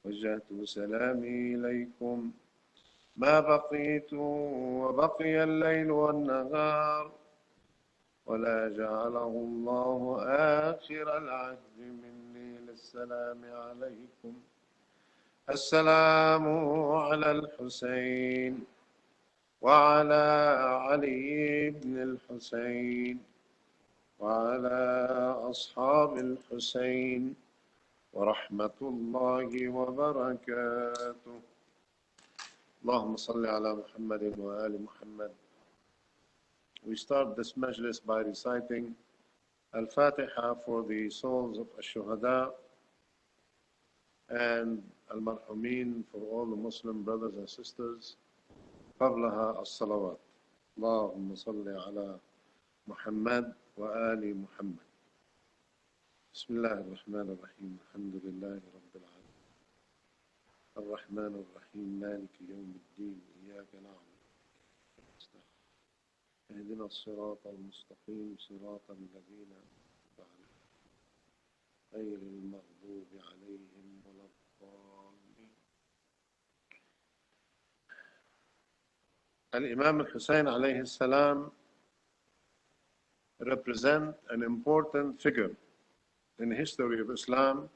وجهت سلامي إليكم ما بقيت وبقي الليل والنهار ولا جعله الله آخر العهد مني للسلام عليكم. السلام على الحسين وعلى علي بن الحسين وعلى أصحاب الحسين ورحمة الله وبركاته. اللهم صل على محمد وآل محمد. We start this majlis by reciting Al-Fatiha for the souls of Ash-Shuhada and Al-Marhumin for all the Muslim brothers and sisters. قبلها الصلوات. اللهم صل على محمد وآل محمد. بسم الله الرحمن الرحيم. الحمد لله رب العالمين الرحمن الرحيم مالك يوم الدين إياك نعبد ونستعين اهدنا الصراط المستقيم صراط الذين أنعمت عليهم غير المغضوب عليهم ولا الضالين. Al-Imam al-Hussein alayhi salam represent an important figure in the history of Islam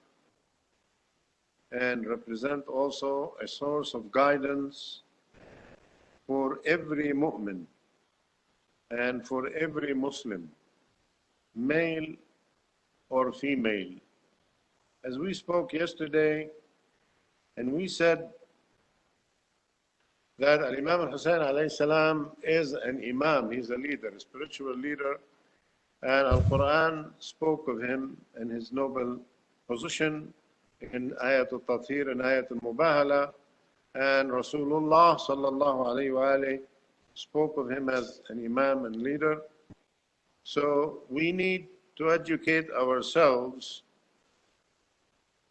and represent also a source of guidance for every mu'min and for every Muslim, male or female. As we spoke yesterday, and we said that Imam al-Hussein alayhi salam is an imam, he's a leader, a spiritual leader, and Al-Quran spoke of him and his noble position in Ayat al-Tathir and Ayat al-Mubahala, and Rasulullah sallallahu alayhi wa alayhi spoke of him as an imam and leader. So we need to educate ourselves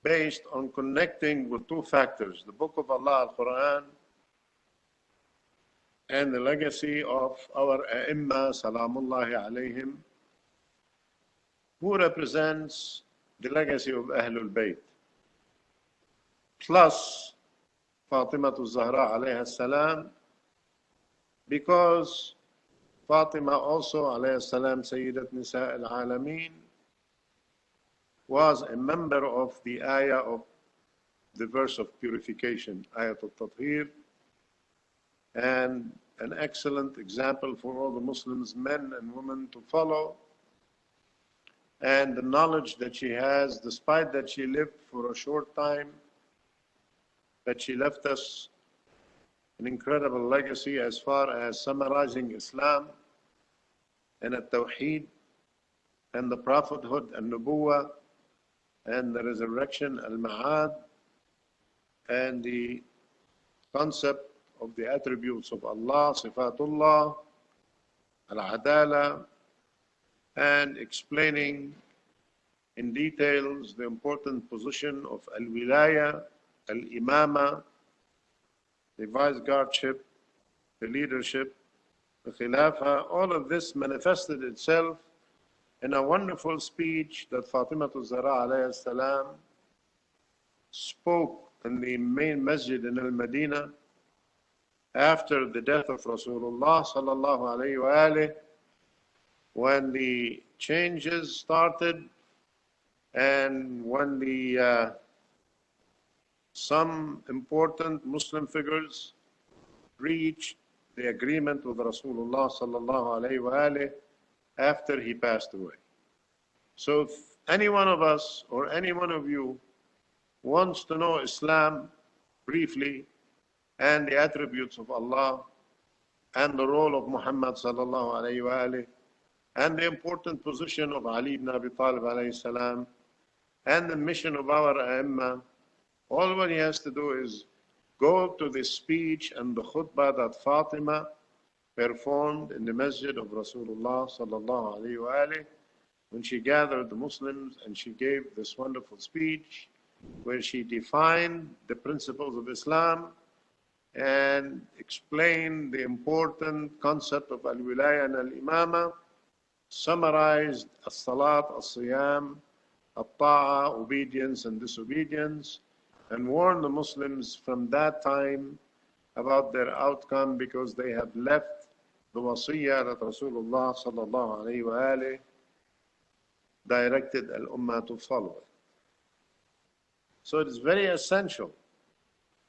based on connecting with two factors, the Book of Allah, Al-Quran, and the legacy of our A'imma, Salamullahi alayhim, who represents the legacy of Ahlul Bayt, plus Fatima Zahra alayha salam, because Fatima also alayha salam, Sayyidat Nisa al-Alameen, was a member of the ayah of the verse of purification, Ayat al-Tathir, and an excellent example for all the Muslims, men and women, to follow. And the knowledge that she has, despite that she lived for a short time, but she left us an incredible legacy as far as summarizing Islam and at-Tawheed and the prophethood and Nubuwwah and the resurrection, al-Ma'ad, and the concept of the attributes of Allah, Sifatullah, al-Adala, and explaining in details the important position of al-Wilaya, al-Imama, the vice-guardship, the leadership, the Khilafah. All of this manifested itself in a wonderful speech that Fatima Zahra alayhi salam spoke in the main masjid in al-Madinah after the death of Rasulullah sallallahu alayhi wa alayhi, when the changes started and when the some important Muslim figures reached the agreement with Rasulullah sallallahu alayhi wa alayhi after he passed away. So if any one of us or any one of you wants to know Islam briefly and the attributes of Allah and the role of Muhammad sallallahu alayhi wa alayhi and the important position of Ali ibn Abi Talib alayhi salam and the mission of our A'imma, all what he has to do is go to the speech and the khutbah that Fatima performed in the masjid of Rasulullah sallallahu alayhi wa alayhi when she gathered the Muslims and she gave this wonderful speech where she defined the principles of Islam and explained the important concept of al-wilaya and al-imama, summarized as-salat, as-siyam, al-ta'a, obedience and disobedience, and warn the Muslims from that time about their outcome, because they have left the wasiyyah that Rasulullah sallallahu alayhi wa alayhi directed al-ummah to follow. So it is very essential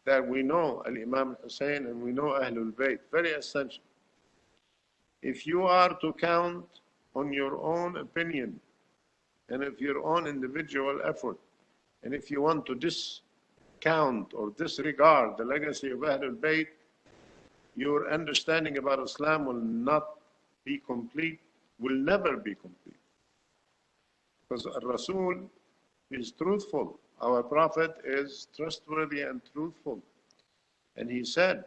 that we know al-Imam Hussein and we know Ahlul Bayt, very essential. If you are to count on your own opinion and of your own individual effort, and if you want to discount or disregard the legacy of Ahlul Bayt, your understanding about Islam will not be complete, will never be complete. Because Rasul is truthful. Our Prophet is trustworthy and truthful. And he said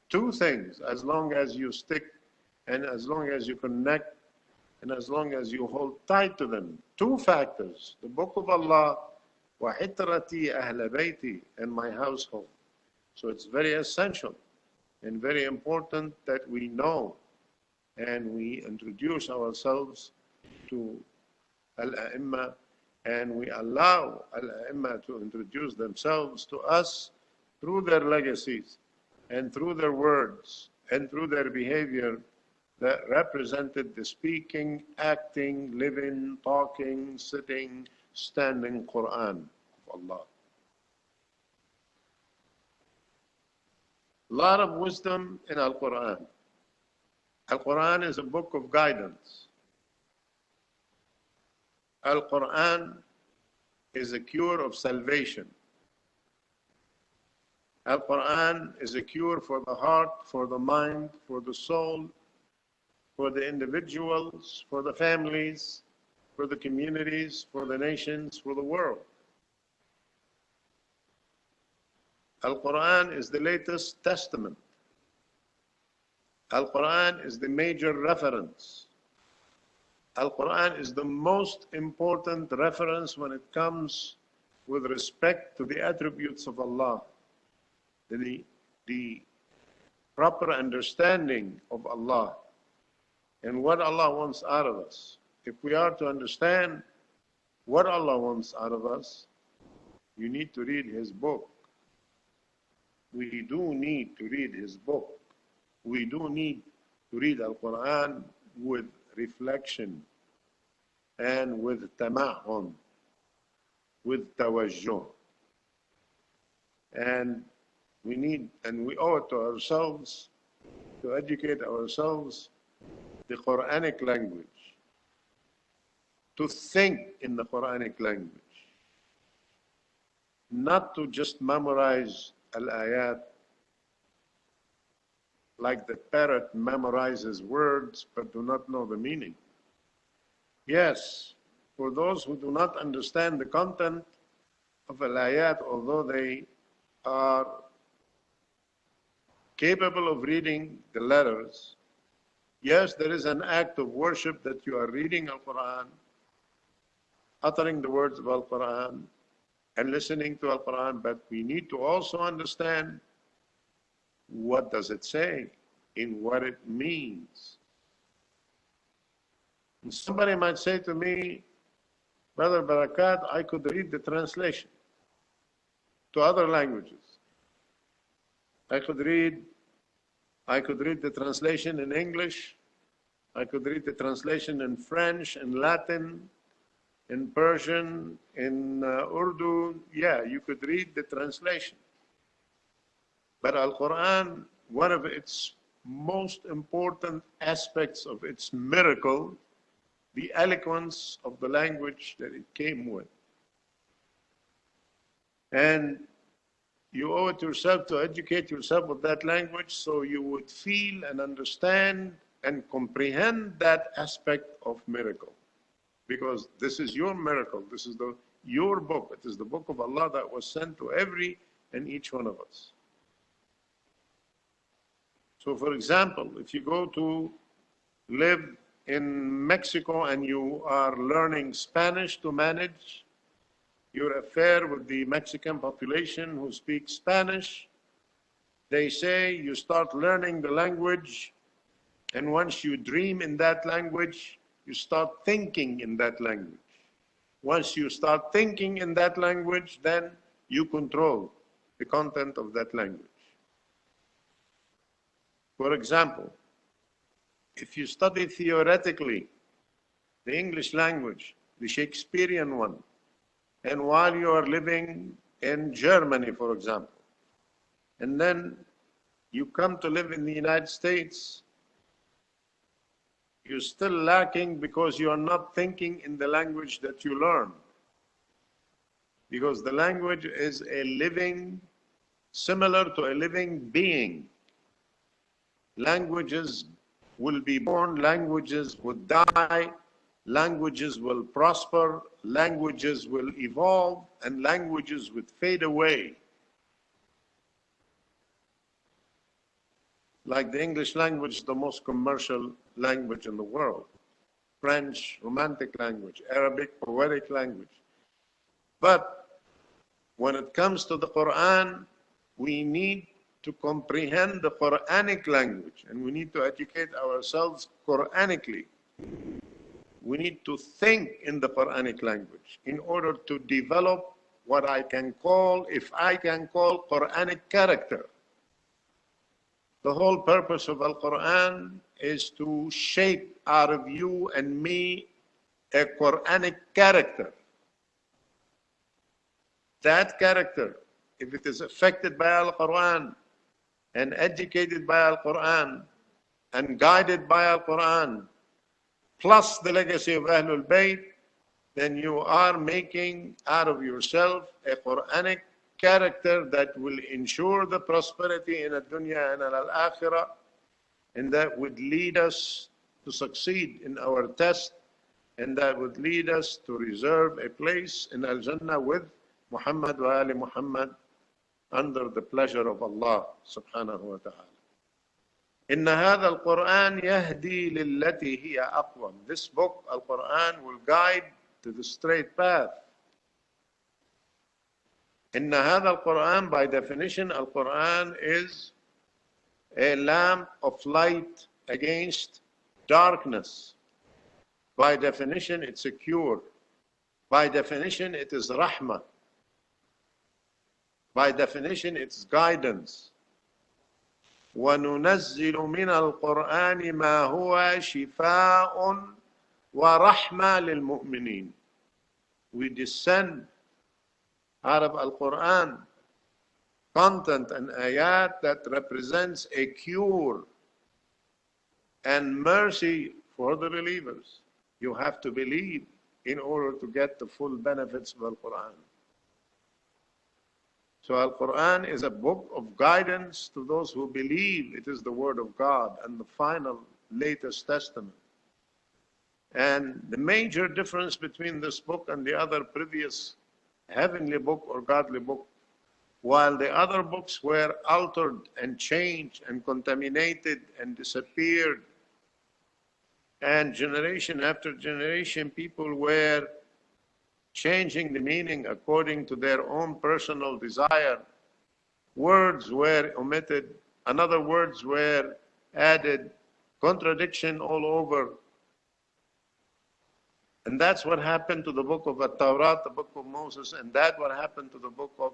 two things: as long as you stick and as long as you connect and as long as you hold tight to them. Two factors: the Book of Allah, وَحِتْرَتِي أَهْلَ بَيْتِي, and my household. So it's very essential and very important that we know and we introduce ourselves to Al-A'imma, and we allow Al-A'imma to introduce themselves to us through their legacies and through their words and through their behavior that represented the speaking, acting, living, talking, sitting, standing Quran of Allah. A lot of wisdom in Al-Quran. Al-Quran is a book of guidance. Al-Quran is a cure of salvation. Al-Quran is a cure for the heart, for the mind, for the soul, for the individuals, for the families, for the communities, for the nations, for the world. Al-Quran is the latest testament. Al-Quran is the major reference. Al-Quran is the most important reference when it comes with respect to the attributes of Allah, the proper understanding of Allah and what Allah wants out of us. If we are to understand what Allah wants out of us, you need to read His book. We do need to read His book. We do need to read Al-Quran with reflection and with tamahun, with tawajjuh. And we need, and we owe it to ourselves to educate ourselves the Quranic language, to think in the Quranic language, not to just memorize al-ayat like the parrot memorizes words but do not know the meaning. Yes, for those who do not understand the content of al-ayat, although they are capable of reading the letters, yes, there is an act of worship that you are reading Al-Quran, uttering the words of Al-Quran, and listening to Al-Quran, but we need to also understand what does it say, in what it means. And somebody might say to me, Brother Barakat, I could read the translation to other languages. I could read the translation in English. I could read the translation in French, in Latin, in Persian, in Urdu. Yeah, you could read the translation. But Al-Quran, one of its most important aspects of its miracle, the eloquence of the language that it came with. And you owe it yourself to educate yourself with that language so you would feel and understand and comprehend that aspect of miracle. Because this is your miracle. This is your book. It is the book of Allah that was sent to every and each one of us. So for example, if you go to live in Mexico and you are learning Spanish to manage your affair with the Mexican population who speaks Spanish, they say you start learning the language, and once you dream in that language, you start thinking in that language. Once you start thinking in that language, then you control the content of that language. For example, if you study theoretically the English language, the Shakespearean one, and while you are living in Germany, for example, and then you come to live in the United States, you're still lacking because you are not thinking in the language that you learn. Because the language is a living, similar to a living being. Languages will be born, languages will die, languages will prosper, languages will evolve, and languages will fade away. Like the English language, the most commercial language in the world. French, romantic language. Arabic, poetic language. But when it comes to the Quran, we need to comprehend the Quranic language, and we need to educate ourselves Quranically. We need to think in the Quranic language in order to develop what I can call, if I can call, Quranic character. The whole purpose of Al-Quran is to shape out of you and me a Quranic character. That character, if it is affected by Al-Quran and educated by Al-Quran and guided by Al-Quran, plus the legacy of Ahlul Bayt, then you are making out of yourself a Quranic character that will ensure the prosperity in the dunya and al-akhirah, and that would lead us to succeed in our test, and that would lead us to reserve a place in Al-Jannah with Muhammad wa Ali Muhammad under the pleasure of Allah subhanahu wa ta'ala. إن هذا القرآن يهدي للتي هي أقوم. This book, Al-Quran, will guide to the straight path. إن هذا القرآن, by definition, Al-Quran is a lamp of light against darkness. By definition, it's a cure. By definition, it is rahmah. By definition, it's guidance. وَنُنَزِّلُ مِنَ الْقُرْآنِ مَا هُوَ شِفَاءٌ وَرَحْمَةٌ لِلْمُؤْمِنِينَ. We descend out of Al-Quran content and ayat that represents a cure and mercy for the believers. You have to believe in order to get the full benefits of Al-Quran. So Al-Quran is a book of guidance to those who believe it is the word of God and the final latest testament. And the major difference between this book and the other previous heavenly book or godly book, while the other books were altered and changed and contaminated and disappeared, and generation after generation people were changing the meaning according to their own personal desire. Words were omitted, another words were added, contradiction all over. And that's what happened to the book of At-Tawrat, the book of Moses, and that's what happened to the book of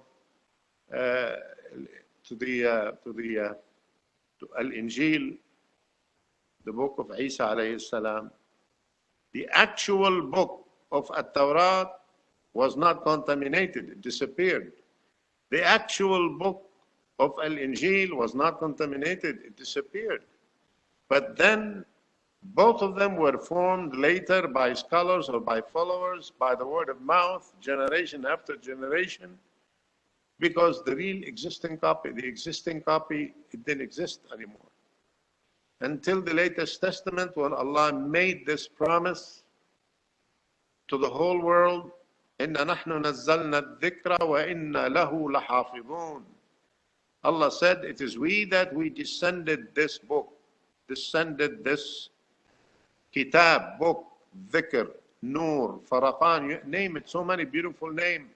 to Al-Injil, the book of Isa alayhi salam. The actual book of At-Tawrat was not contaminated, it disappeared. The actual book of Al-Injil was not contaminated, it disappeared. But then both of them were formed later by scholars or by followers, by the word of mouth, generation after generation, because the real existing copy, it didn't exist anymore. Until the latest testament, when Allah made this promise to the whole world, إِنَّا نَحْنُ نَزَّلْنَا الذِّكْرَ وَإِنَّا لَهُ لَحَافِظُونَ. Allah said, it is we that we descended this book, descended this kitab, book, dhikr, nur, faraqan, you name it, so many beautiful names,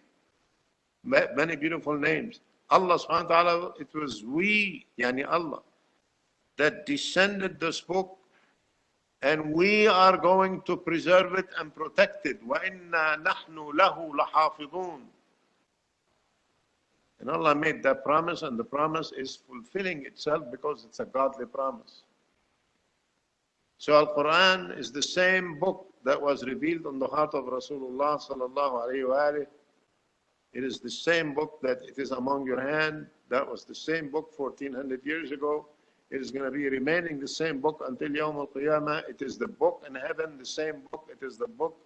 many beautiful names. Allah subhanahu wa ta'ala, it was we, yani Allah, that descended this book, and we are going to preserve it and protect it. وَإِنَّا نَحْنُ لَهُ لَحَافِظُونَ. And Allah made that promise, and the promise is fulfilling itself because it's a godly promise. So Al-Quran is the same book that was revealed on the heart of Rasulullah sallallahu alayhi wa alihi. It is the same book that it is among your hand. That was the same book 1400 years ago. It is going to be remaining the same book until Yawm al-Qiyamah. It is the book in heaven, the same book. It is the book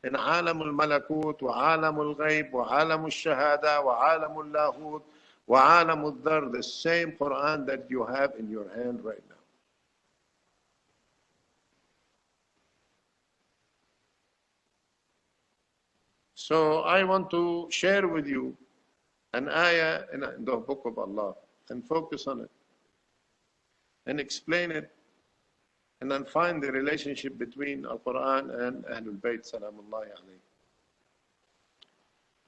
in Alam al-Malakut, wa Alam al-Ghayb, wa Alam al-Shahada, wa Alam al-Lahut, wa Alam al-Dhar, the same Quran that you have in your hand right now. So I want to share with you an ayah in the book of Allah and focus on it and explain it and then find the relationship between Al-Quran and Ahlul Bayt Salamullahi alayhi.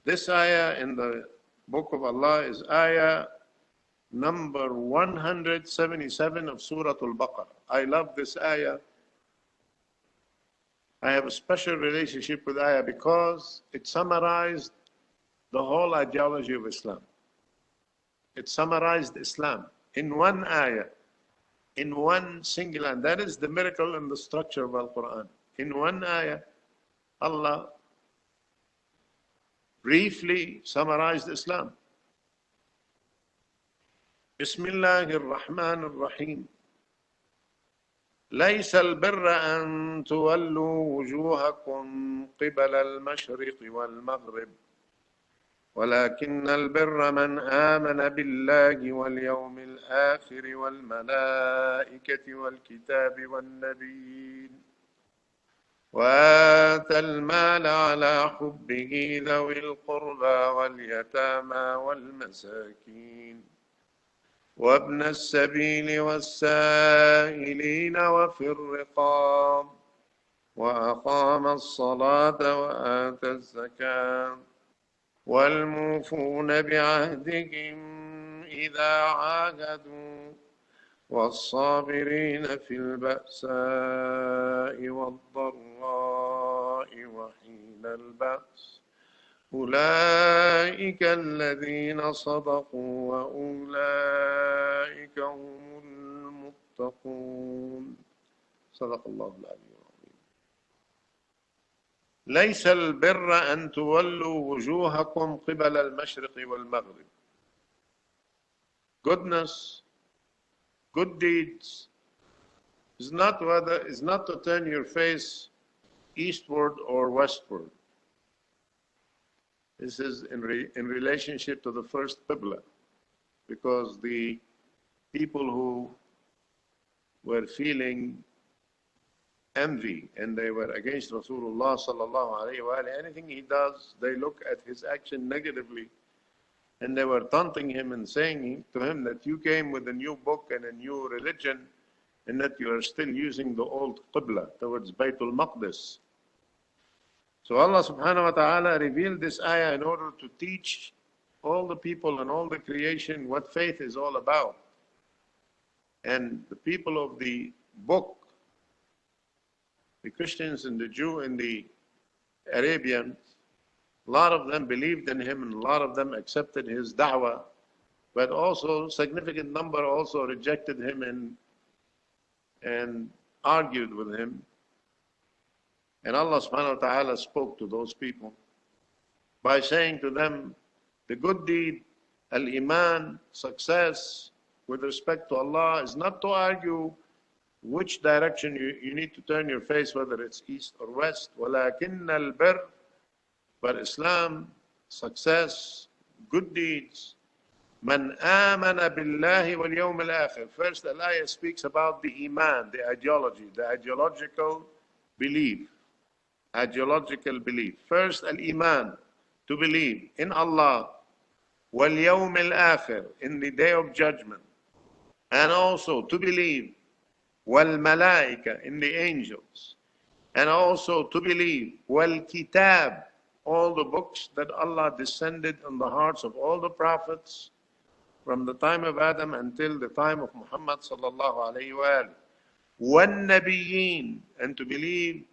This ayah in the book of Allah is ayah number 177 of Surah Al-Baqarah. I love this ayah. I have a special relationship with ayah because it summarized the whole ideology of Islam. It summarized Islam in one ayah, in one single, and that is the miracle in the structure of Al-Quran. In one ayah, Allah briefly summarized Islam. Bismillahir Rahmanir Rahim. ليس البر أن تولوا وجوهكم قبل المشرق والمغرب ولكن البر من آمن بالله واليوم الآخر والملائكة والكتاب والنبيين وآتى المال على حبه ذوي القربى واليتامى والمساكين وابن السبيل والسائلين وفي الرقاب وأقام الصلاة وآتى الزكاة والموفون بعهدهم إذا عاهدوا والصابرين في البأساء والضراء وحين البأس أولئك الذين صدقوا وأولئك هم المتقون صدق الله العلي العظيم. ليس البر أن تولوا وجوهكم قبل المشرق والمغرب. Goodness, good deeds is not to turn your face eastward or westward. This is in relationship to the first Qibla, because the people who were feeling envy and they were against Rasulullah sallallahu alayhi wa sallam, anything he does, they look at his action negatively, and they were taunting him and saying to him that you came with a new book and a new religion and that you are still using the old Qibla towards Baytul Maqdis. So Allah subhanahu wa ta'ala revealed this ayah in order to teach all the people and all the creation what faith is all about. And the people of the book, the Christians and the Jew and the Arabians, a lot of them believed in him and a lot of them accepted his da'wah, but also a significant number also rejected him and argued with him. And Allah subhanahu wa ta'ala spoke to those people by saying to them, the good deed, al-iman, success with respect to Allah is not to argue which direction you need to turn your face, whether it's east or west. وَلَكِنَّ الْبِرِّ, but Islam, success, good deeds, مَنْ آمَنَ بِاللَّهِ وَالْيَوْمِ الْآخِرِ. First, the ayah speaks about the iman, the ideology, the ideological belief. Ideological belief. First, al-iman, to believe in Allah, wal-yawm al-akhir, in the day of judgment, and also to believe wal-malaika, in the angels, and also to believe wal-kitab, all the books that Allah descended on the hearts of all the prophets from the time of Adam until the time of Muhammad sallallahu alayhi wa sallam. Wan-nabiyyin, and to believe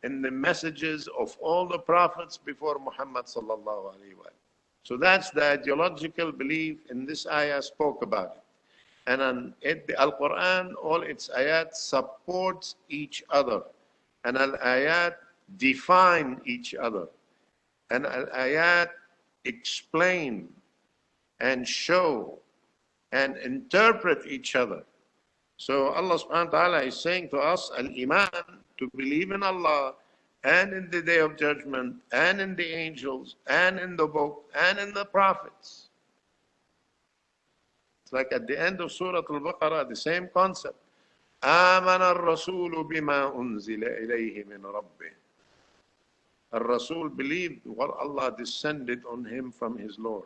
in the messages of all the prophets before Muhammad sallallahu alaihi wasallam. So that's the ideological belief in this ayah spoke about it. And the Al-Quran, all its ayat supports each other. And al-ayat define each other. And al-ayat explain and show and interpret each other. So Allah subhanahu wa ta'ala is saying to us, al-iman, to believe in Allah and in the day of judgment and in the angels and in the book and in the prophets. It's like at the end of Surah Al-Baqarah, the same concept. آمن الرسول بما أنزل إليه من ربه. Al-Rasul believed what Allah descended on him from his Lord.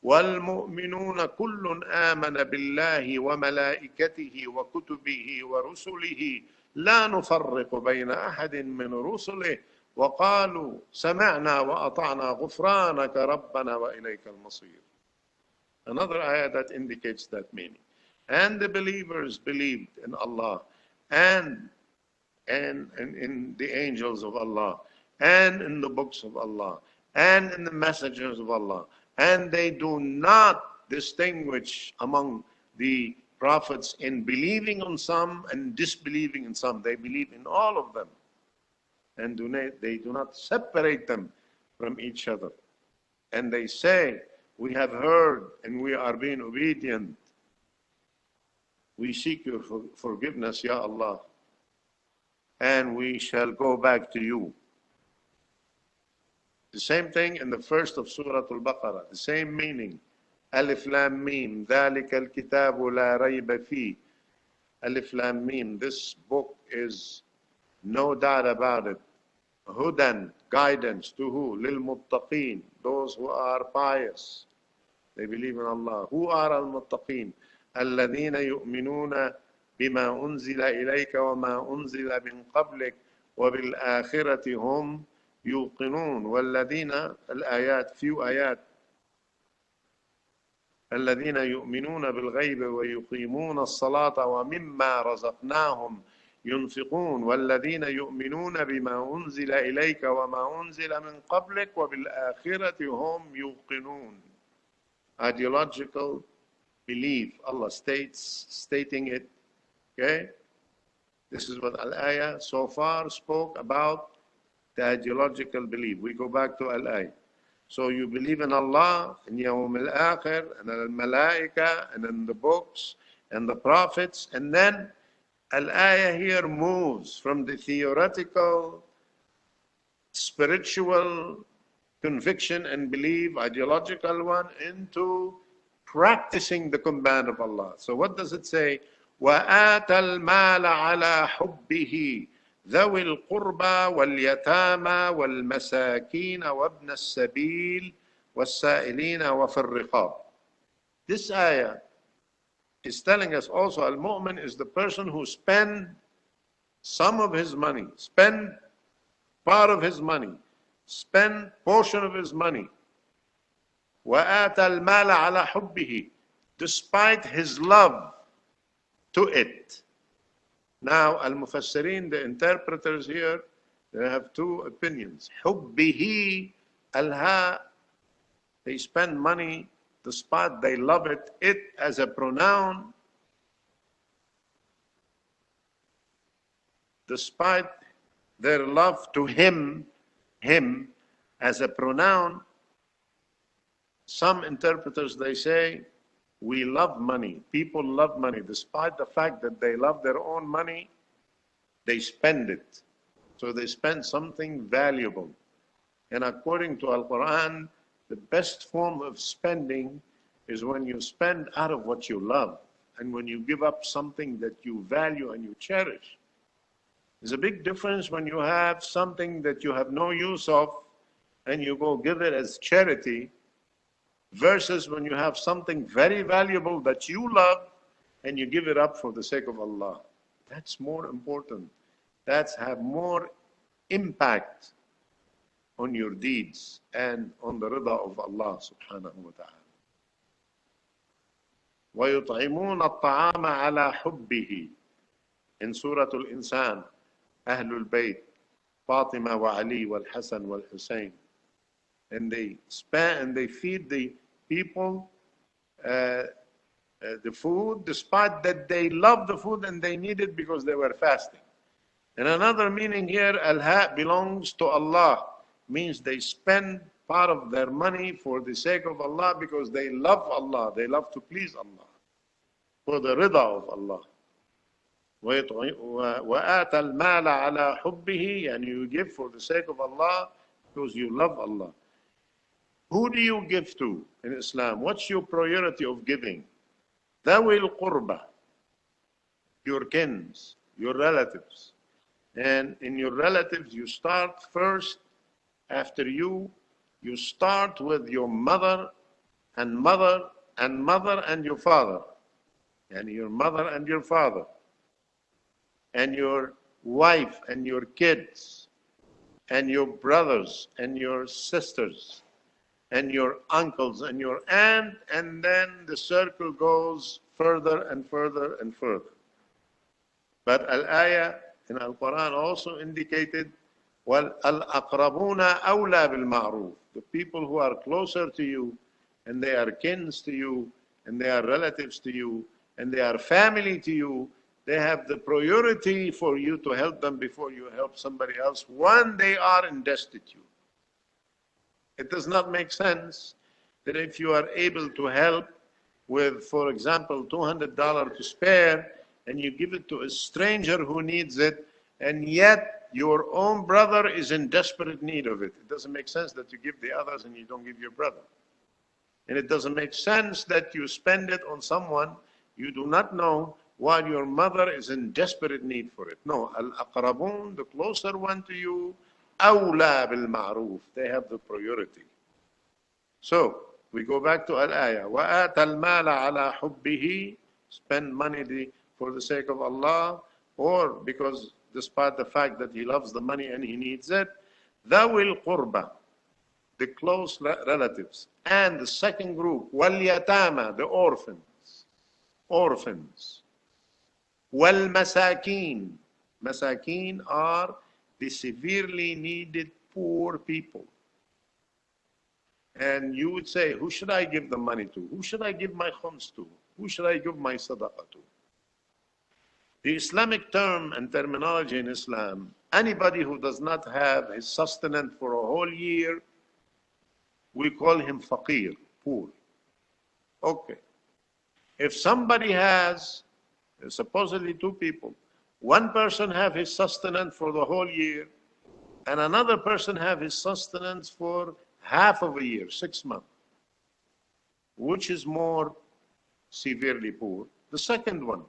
والمؤمنون كل آمن بالله وملائكته وكتبه ورسله لا نفرق بين أحد من رسله وقالوا سمعنا وأطعنا غفرانك ربنا وإليك المصير. Another ayah that indicates that meaning. And the believers believed in Allah and in the angels of Allah and in the books of Allah and in the messengers of Allah. And they do not distinguish among the prophets in believing on some and disbelieving in some. They believe in all of them. And they do not separate them from each other. And they say, we have heard and we are being obedient. We seek your forgiveness, Ya Allah. And we shall go back to you. The same thing in the first of Surah Al-Baqarah, the same meaning. Alif Lam Mim, ذَلِكَ الْكِتَابُ لَا رَيْبَ فِيهِ. Alif Lam Mim, this book is no doubt about it. Hudan, guidance to who? لِلْمُتَّقِينَ, those who are pious. They believe in Allah. Who are al-muttaqeen? الَّذِينَ يُؤْمِنُونَ بِمَا أُنزِلَ إِلَيْكَ وَمَا أُنزِلَ مِنْ قَبْلِكَ وَبِالْآخِرَةِ هُمْ يوقنون. والذين الآيات few آيات الذين يؤمنون بالغيب ويقيمون الصلاة ومما رزقناهم ينفقون والذين يؤمنون بما أنزل إليك وما أنزل من قبلك وبالآخرة هم يوقنون. Ideological belief, Allah stating it. Okay, this is what Al-Ayah so far spoke about. The ideological belief. We go back to Al-Ayah. So you believe in Allah, in Yawm al-Akhir, and al-Malaika, and in the books, and the prophets, and then Al-Ayah here moves from the theoretical, spiritual conviction and belief, ideological one, into practicing the command of Allah. So what does it say? وَآتَ الْمَالَ عَلَى حُبِّهِ ذوي القربى واليتامى والمساكين وابن السبيل والسائلين وفي الرقاب. This ayah is telling us also al-mu'min is the person who spend some of his money, spend part of his money, spend portion of his money. وَآتَ الْمَالَ عَلَى حُبِّهِ, despite his love to it. Now, al-mufassirin, the interpreters here, they have two opinions. حُبِّهِ al-ha, they spend money despite they love it. It as a pronoun, despite their love to him as a pronoun. Some interpreters, they say, we love money. People love money. Despite the fact that they love their own money, they spend it. So they spend something valuable. And according to Al-Quran, the best form of spending is when you spend out of what you love and when you give up something that you value and you cherish. There's a big difference when you have something that you have no use of and you go give it as charity, versus when you have something very valuable that you love and you give it up for the sake of Allah. That's more important. That's have more impact on your deeds and on the rida of Allah subhanahu wa ta'ala. وَيُطْعِمُونَ الطَّعَامَ عَلَى حُبِّهِ. In Surah Al-Insan, Ahlul Bayt, Fatima wa Ali wal Hasan wal Hussein. and they spend and they feed the people the food, despite that they love the food and they need it because they were fasting. And another meaning here, al-ha belongs to Allah, means they spend part of their money for the sake of Allah because they love Allah, they love to please Allah, for the rida of Allah. وَآتَ الْمَالَ عَلَى حُبِّهِ, and you give for the sake of Allah because you love Allah. Who do you give to in Islam? What's your priority of giving? ذَوِي الْقُرْبَى, your kins, your relatives. And in your relatives, you start first, after you start with your mother and mother and mother and your father. And your mother and your father. And your wife and your kids. And your brothers and your sisters. And your uncles and your aunt. And then the circle goes further and further and further. But al-ayah in Al-Quran also indicated, وَالْأَقْرَبُونَ أَوْلَى بِالْمَعْرُوفِ, the people who are closer to you, and they are kins to you, and they are relatives to you, and they are family to you, they have the priority for you to help them before you help somebody else when they are in destitute. It does not make sense that if you are able to help with, for example, $200 to spare, and you give it to a stranger who needs it, and yet your own brother is in desperate need of it. It doesn't make sense that you give the others and you don't give your brother. And it doesn't make sense that you spend it on someone you do not know while your mother is in desperate need for it. No, al-aqrabun, the closer one to you, awla bil-ma'ruf, they have the priority. So, we go back to al-ayah. وَآتَ الْمَالَ عَلَى حُبِّهِ, spend money for the sake of Allah, or because despite the fact that he loves the money and he needs it. ذَوِي الْقُرْبَى, the close relatives. And the second group, وَالْيَتَامَى, the orphans. Orphans. وَالْمَسَاكِينَ, Masakeen are the severely needed poor people. And you would say, who should I give the money to? Who should I give my khums to? Who should I give my sadaqah to? The Islamic term and terminology in Islam, anybody who does not have his sustenance for a whole year, we call him faqir, poor. Okay. If somebody has, supposedly two people, one person have his sustenance for the whole year, and another person have his sustenance for half of a year, 6 months, which is more severely poor? The second one.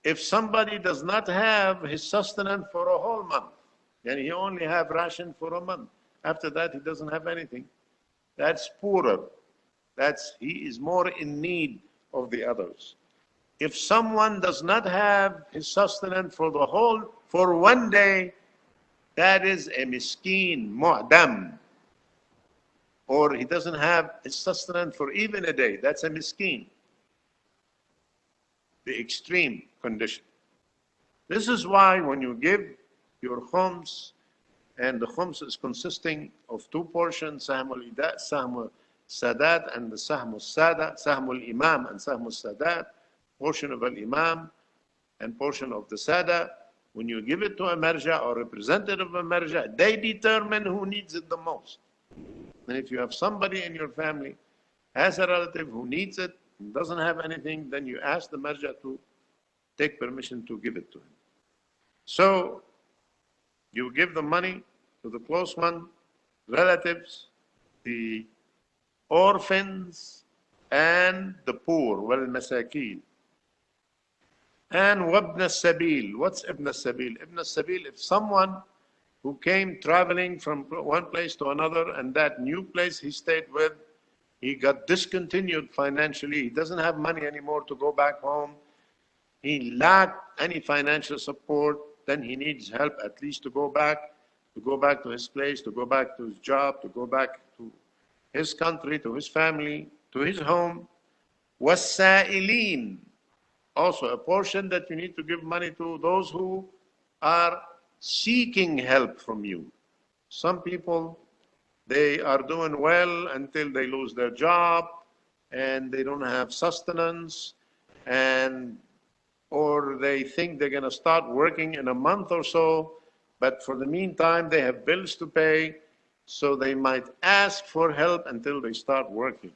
If somebody does not have his sustenance for a whole month, and he only have ration for a month, after that he doesn't have anything, that's poorer. He is more in need of the others. If someone does not have his sustenance for 1 day, that is a miskeen, mu'dam. Or he doesn't have his sustenance for even a day, that's a miskeen. The extreme condition. This is why when you give your khums, and the khums is consisting of two portions, Sahmul Sadat and the Sahmul Sadat, Sahmul Imam and Sahmul Sadat, portion of Al-Imam and portion of the Sada. When you give it to a marja or representative of a marja, they determine who needs it the most. And if you have somebody in your family, has a relative who needs it, doesn't have anything, then you ask the marja to take permission to give it to him. So you give the money to the close one, relatives, the orphans, and the poor, wal-masakeen. And wabn al-sabil. What's ibn al-sabil? Ibn al-sabil, if someone who came traveling from one place to another, and that new place he stayed with, he got discontinued financially. He doesn't have money anymore to go back home. He lacked any financial support. Then he needs help at least to go back to his place, to go back to his job, to go back to his country, to his family, to his home. وَالسَّائِلِينَ, also a portion that you need to give money to those who are seeking help from you. Some people They are doing well until they lose their job and they don't have sustenance, and or they think they're going to start working in a month or so, but for the meantime they have bills to pay, so they might ask for help until they start working.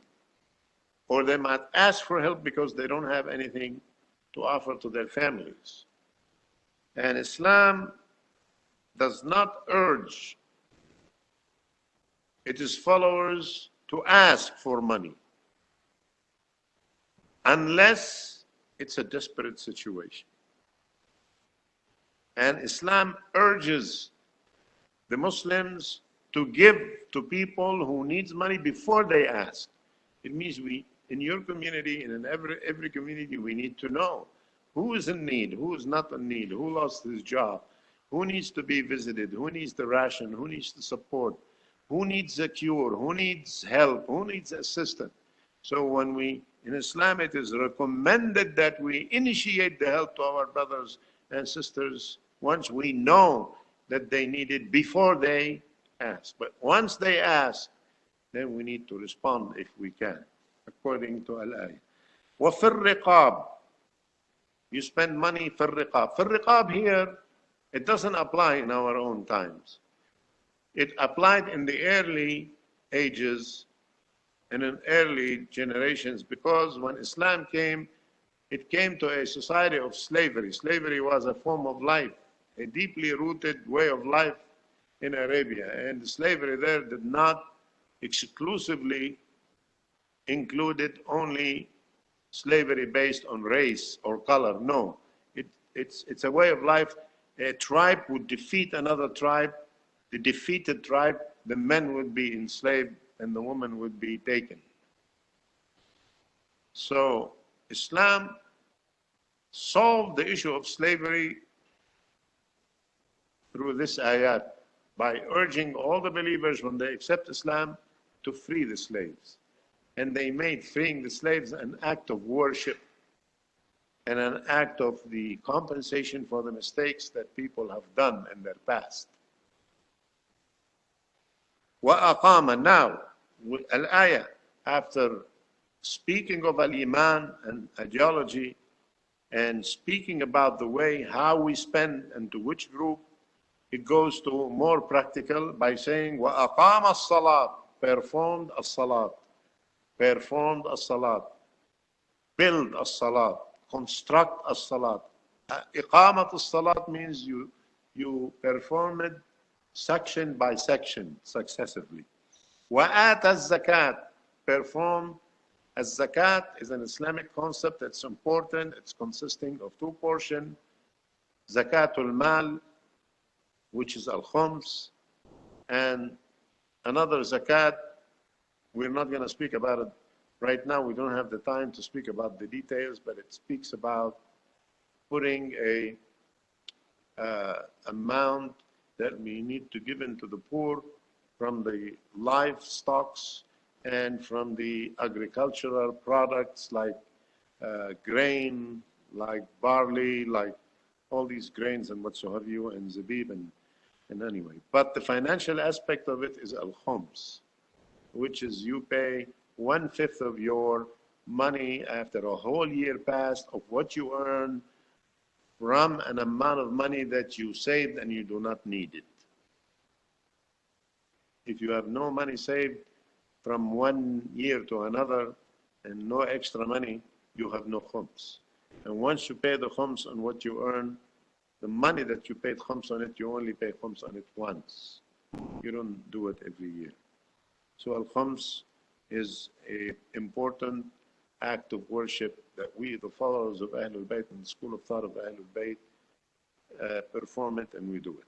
Or they might ask for help because they don't have anything to offer to their families. And Islam does not urge its followers to ask for money unless it's a desperate situation. And Islam urges the Muslims to give to people who needs money before they ask. It means we, in your community and in every community, we need to know who is in need, who is not in need, who lost his job, who needs to be visited, who needs the ration, who needs the support, who needs a cure, who needs help, who needs assistance. So when we, in Islam, it is recommended that we initiate the help to our brothers and sisters once we know that they need it before they ask. But once they ask, then we need to respond if we can, according to Al-Ayah. وَفِي الرِّقَابِ, you spend money for riqab. For riqab here, it doesn't apply in our own times. It applied in the early ages and in early generations, because when Islam came, it came to a society of slavery. Slavery was a form of life, a deeply rooted way of life in Arabia. And the slavery there did not exclusively included only slavery based on race or color. No, it's a way of life. A tribe would defeat another tribe. The defeated tribe, the men would be enslaved and the woman would be taken. So Islam solved the issue of slavery through this ayat by urging all the believers when they accept Islam to free the slaves. And they made freeing the slaves an act of worship and an act of the compensation for the mistakes that people have done in their past. وَأَقَامَ, now, al-ayah, after speaking of al-iman and ideology and speaking about the way how we spend and to which group, it goes to more practical by saying وَأَقَامَ الصَّلَاةِ, performed as-salat, performed as-salat, build as-salat, construct as-salat. Iqamat as-salat means you perform it section by section successively. Wa'at az-zakat, perform. Az-zakat is an Islamic concept that's important. It's consisting of two portions: zakatul mal, which is al-khums, and another zakat. We're not going to speak about it right now. We don't have the time to speak about the details, but it speaks about putting a amount that we need to give into the poor from the livestock and from the agricultural products like grain, like barley, like all these grains and whatsoever you, and zabib, and anyway. But the financial aspect of it is al-khums, which is you pay 1/5 of your money after a whole year passed of what you earn from an amount of money that you saved and you do not need it. If you have no money saved from 1 year to another and no extra money, you have no khums. And once you pay the khums on what you earn, the money that you paid khums on it, you only pay khums on it once. You don't do it every year. So al-khums is an important act of worship that we, the followers of Ahlul Bayt and the school of thought of Ahlul Bayt, perform it, and we do it.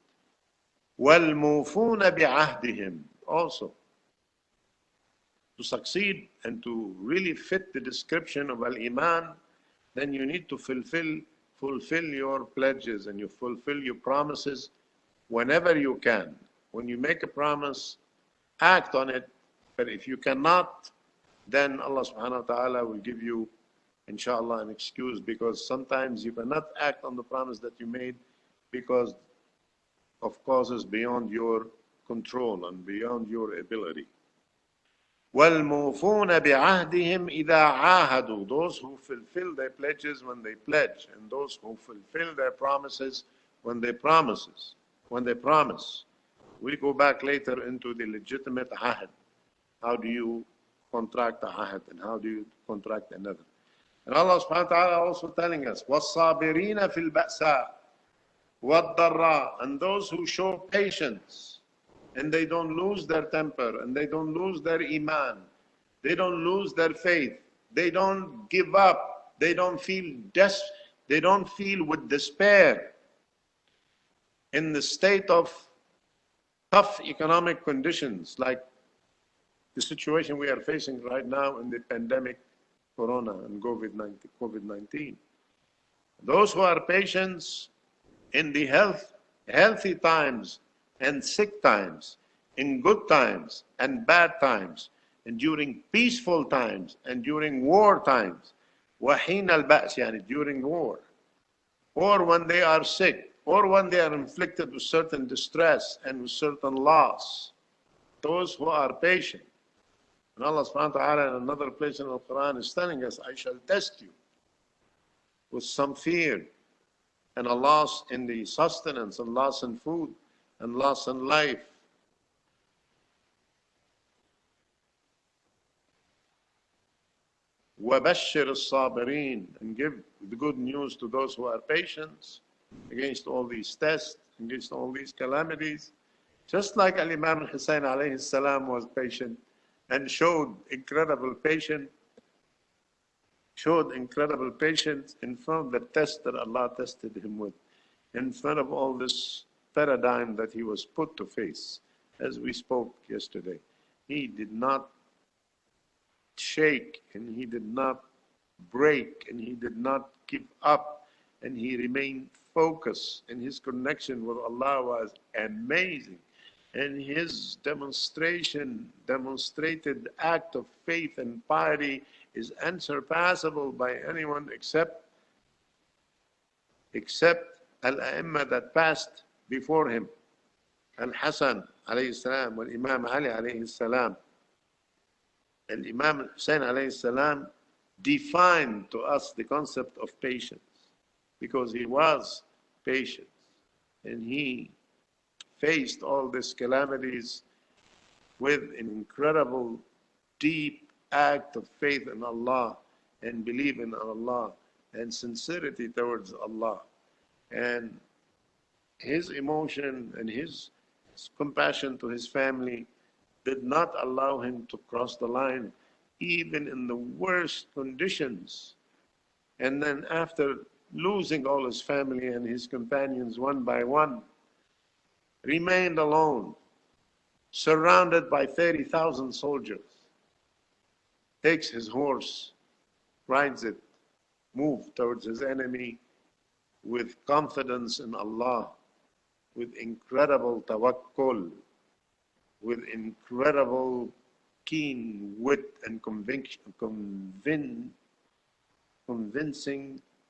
وَالْمُوفُونَ بِعَهْدِهِمْ, also, to succeed and to really fit the description of al-iman, then you need to fulfill your pledges and you fulfill your promises whenever you can. When you make a promise, act on it. But if you cannot, then Allah subhanahu wa ta'ala will give you, inshallah, an excuse, because sometimes you cannot act on the promise that you made because of causes beyond your control and beyond your ability. وَالْمُوفُونَ بِعَهْدِهِمْ إِذَا عَاهَدُوا. Those who fulfill their pledges when they pledge, and those who fulfill their promises when they promise. We go back later into the legitimate ahad. How do you contract a ahad and how do you contract another? And Allah subhanahu wa ta'ala also telling us, وَالصَّابِرِينَ فِي الْبَأْسَاءِ وَالضَّرَّاءِ. And those who show patience and they don't lose their temper and they don't lose their iman, they don't lose their faith, they don't give up, they don't feel with despair in the state of tough economic conditions like the situation we are facing right now in the pandemic, Corona and COVID-19. Those who are patient in the healthy times and sick times, in good times and bad times, and during peaceful times and during war times, وَحِينَ الْبَأْسِ, يعني during war, or when they are sick, or when they are inflicted with certain distress and with certain loss. Those who are patient. And Allah subhanahu wa ta'ala in another place in the Quran is telling us, I shall test you with some fear and a loss in the sustenance, and loss in food, and loss in life. وَبَشِّرِ الصَّابِرِينَ. And give the good news to those who are patient against all these tests, against all these calamities. Just like Al-Imam Hussein alayhi salam was patient and showed incredible patience in front of the test that Allah tested him with, in front of all this paradigm that he was put to face. As we spoke yesterday, he did not shake, and he did not break, and he did not give up, and he remained focused, and his connection with Allah was amazing. And his demonstrated act of faith and piety is unsurpassable by anyone except Al-A'imma that passed before him. Al-Hasan alayhi salam, Imam Ali alayhi salam. And Imam Hussein alayhi salam defined to us the concept of patience, because he was patient and he faced all these calamities with an incredible, deep act of faith in Allah and belief in Allah and sincerity towards Allah. And his emotion and his compassion to his family did not allow him to cross the line, even in the worst conditions. And then after losing all his family and his companions one by one, remained alone, surrounded by 30,000 soldiers, takes his horse, rides it, moves towards his enemy with confidence in Allah, with incredible tawakkul, with incredible keen wit and convincing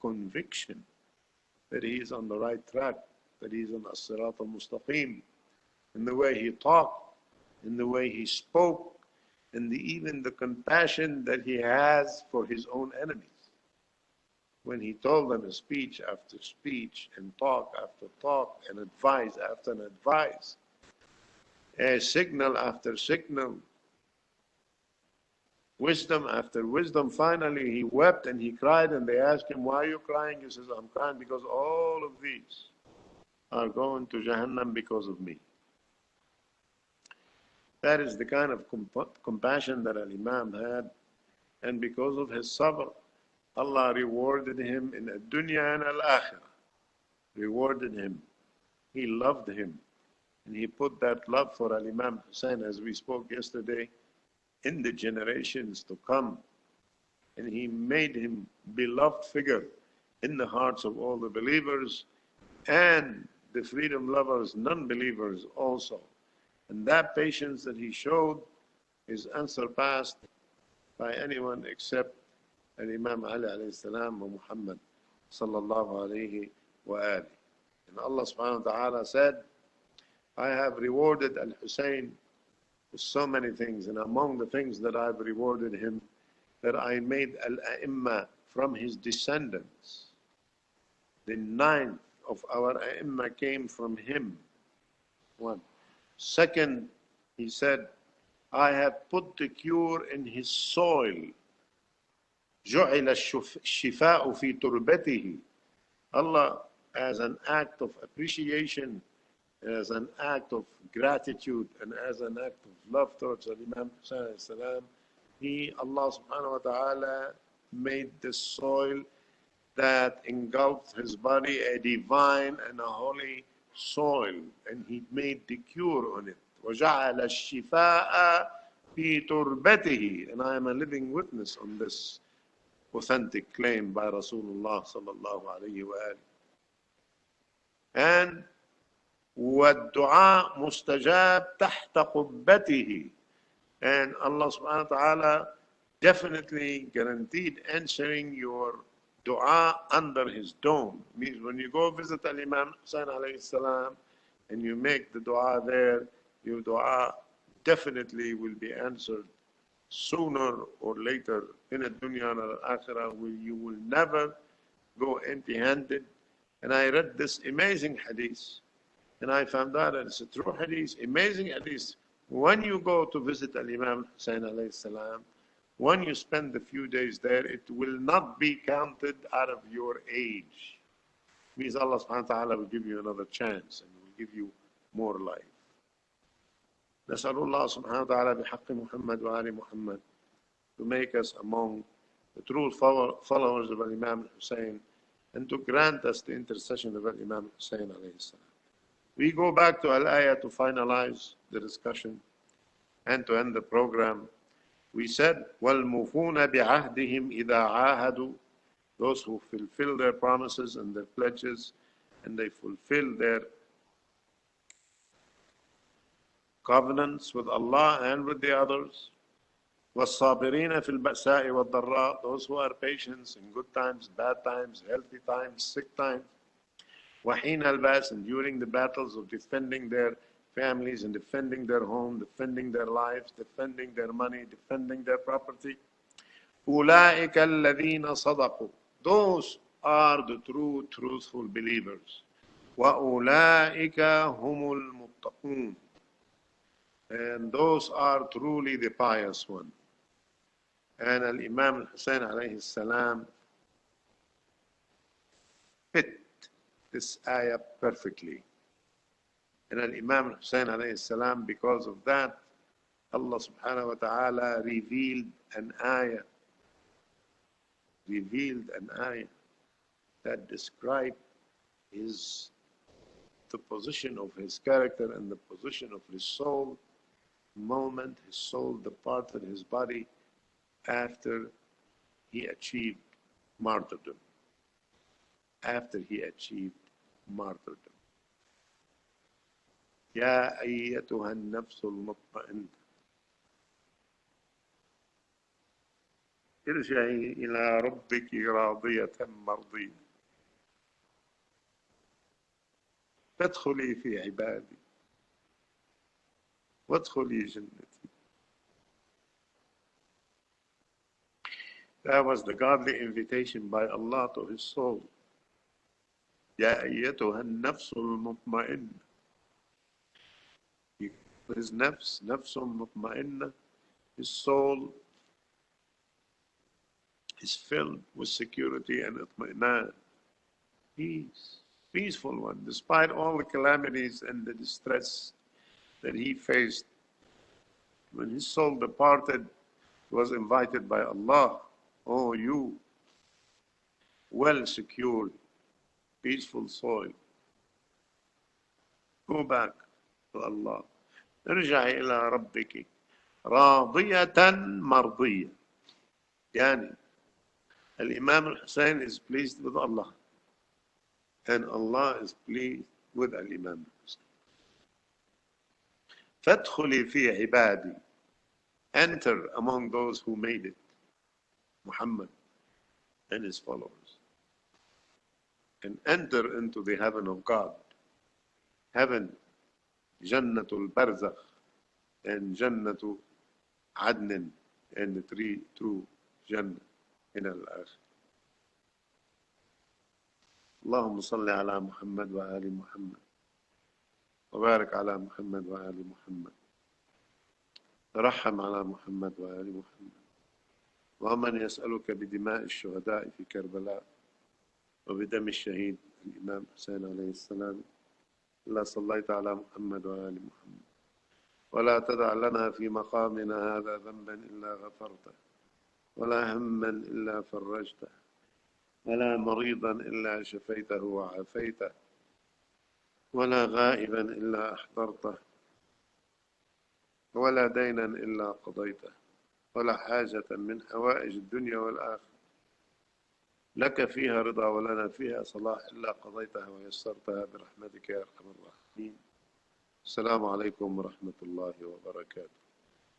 conviction that he is on the right track, that he is on as-sirat al-mustaqim, in the way he talked, in the way he spoke, and even the compassion that he has for his own enemies. When he told them speech after speech, and talk after talk, and advice after advice, signal after signal, wisdom after wisdom, finally he wept and he cried, and they asked him, why are you crying? He says, I'm crying because all of these are going to Jahannam because of me. That is the kind of compassion that Al-Imam had, and because of his sabr, Allah rewarded him in ad-dunya and al-akhirah. Rewarded him. He loved him. And he put that love for Al-Imam Hussein, as we spoke yesterday, in the generations to come. And he made him beloved figure in the hearts of all the believers and the freedom lovers, non-believers also. And that patience that he showed is unsurpassed by anyone except Al-Imam Ali alayhi salam wa Muhammad sallallahu alayhi wa alihi. And Allah subhanahu wa ta'ala said, I have rewarded Al-Hussein with so many things, and among the things that I've rewarded him, that I made Al-A'imma from his descendants. The 9th of our A'imma came from him. One. Second, he said, I have put the cure in his soil. جُعِلَ الشِّفَاءُ فِي تُرْبَتِهِ. Allah, as an act of appreciation, as an act of gratitude, and as an act of love towards Imam Hussein, Allah subhanahu wa ta'ala, made the soil that engulfed his body a divine and a holy soil, and he made the cure on it. وَجَعَلَ الشِّفَاءَ فِي تُرْبَتِهِ. And I am a living witness on this authentic claim by Rasulullah sallallahu alayhi wa alihi. And وَالدُّعَاء مُسْتَجَابْ تَحْتَ قُبَّتِهِ. And Allah subhanahu wa ta'ala definitely guaranteed answering your dua under his dome. Means when you go visit Al-Imam Hussein alayhi salam and you make the dua there, your dua definitely will be answered sooner or later in a dunya and al-akhirah. You will never go empty-handed. And I read this amazing hadith, and I found out that it's a true hadith, amazing hadith. When you go to visit Al-Imam Hussein alayhi salam, when you spend a few days there, it will not be counted out of your age. It means Allah subhanahu wa ta'ala will give you another chance and will give you more life. نسأل الله سبحانه وتعالى بحق محمد وآل محمد to make us among the true followers of Imam Hussein, and to grant us the intercession of Imam Hussein alayhi salam. We go back to Al-Ayah to finalize the discussion and to end the program. We said, وَالْمُوفُونَ بِعَهْدِهِمْ إِذَا عَاهَدُوا. Those who fulfill their promises and their pledges, and they fulfill their covenants with Allah and with the others. وَالصَّابِرِينَ فِي الْبَأْسَاءِ وَالضَّرَّاءِ. Those who are patient in good times, bad times, healthy times, sick times. وَحِينَ الْبَأْسِ. And during the battles of defending their families and defending their home, defending their lives, defending their money, defending their property. أُولَٰئِكَ الَّذِينَ صَدَقُوا. Those are the true, truthful believers. وَأُولَٰئِكَ هُمُ الْمُتَّقُونَ. And those are truly the pious ones. And Al-Imam Hussein alayhi salam fit this ayah perfectly. And Al-Imam Hussein alayhi salam, because of that, Allah subhanahu wa ta'ala revealed an ayah that described the position of his character and the position of his soul the moment his soul departed his body after he achieved martyrdom. After he achieved martyrdom. يا أيتها النفس المطمئنة ارجعي إلى ربك راضية مرضية فادخلي في عبادي وادخلي جنتي. That was the godly invitation by Allah to his soul. يا أيتها النفس المطمئنة. His nafs, nafsun mutma'inna, his soul is filled with security and itma'nan, peace, peaceful one, despite all the calamities and the distress that he faced. When his soul departed, he was invited by Allah, oh you, well secured, peaceful soul, go back to Allah. ارجعي إلى ربك راضية مرضية. يعني Al-Imam al-Hussein is pleased with Allah, and Allah is pleased with Al-Imam al-Hussein. فادخلي في عبادي. Enter among those who made it, Muhammad and his followers, and enter into the heaven of God. Heaven, جنة البرزخ and جنة عدن and true جنة إلى الآخر. اللهم صل على محمد وآل محمد وبارك على محمد وآل محمد، ترحم على محمد وآل محمد. ومن يسألك بدماء الشهداء في كربلاء وبدم الشهيد الإمام حسين عليه السلام، إلا صليت على محمد وآل محمد. ولا تدع لنا في مقامنا هذا ذنبا إلا غفرته، ولا هما إلا فرجته، ولا مريضا إلا شفيته وعافيته، ولا غائبا إلا أحضرته، ولا دينا إلا قضيته، ولا حاجة من حوائج الدنيا والآخرة لك فيها رضا ولنا فيها صلاح إلا قضيتها ويسرتها برحمتك يا أرحم الراحمين. السلام عليكم ورحمة الله وبركاته.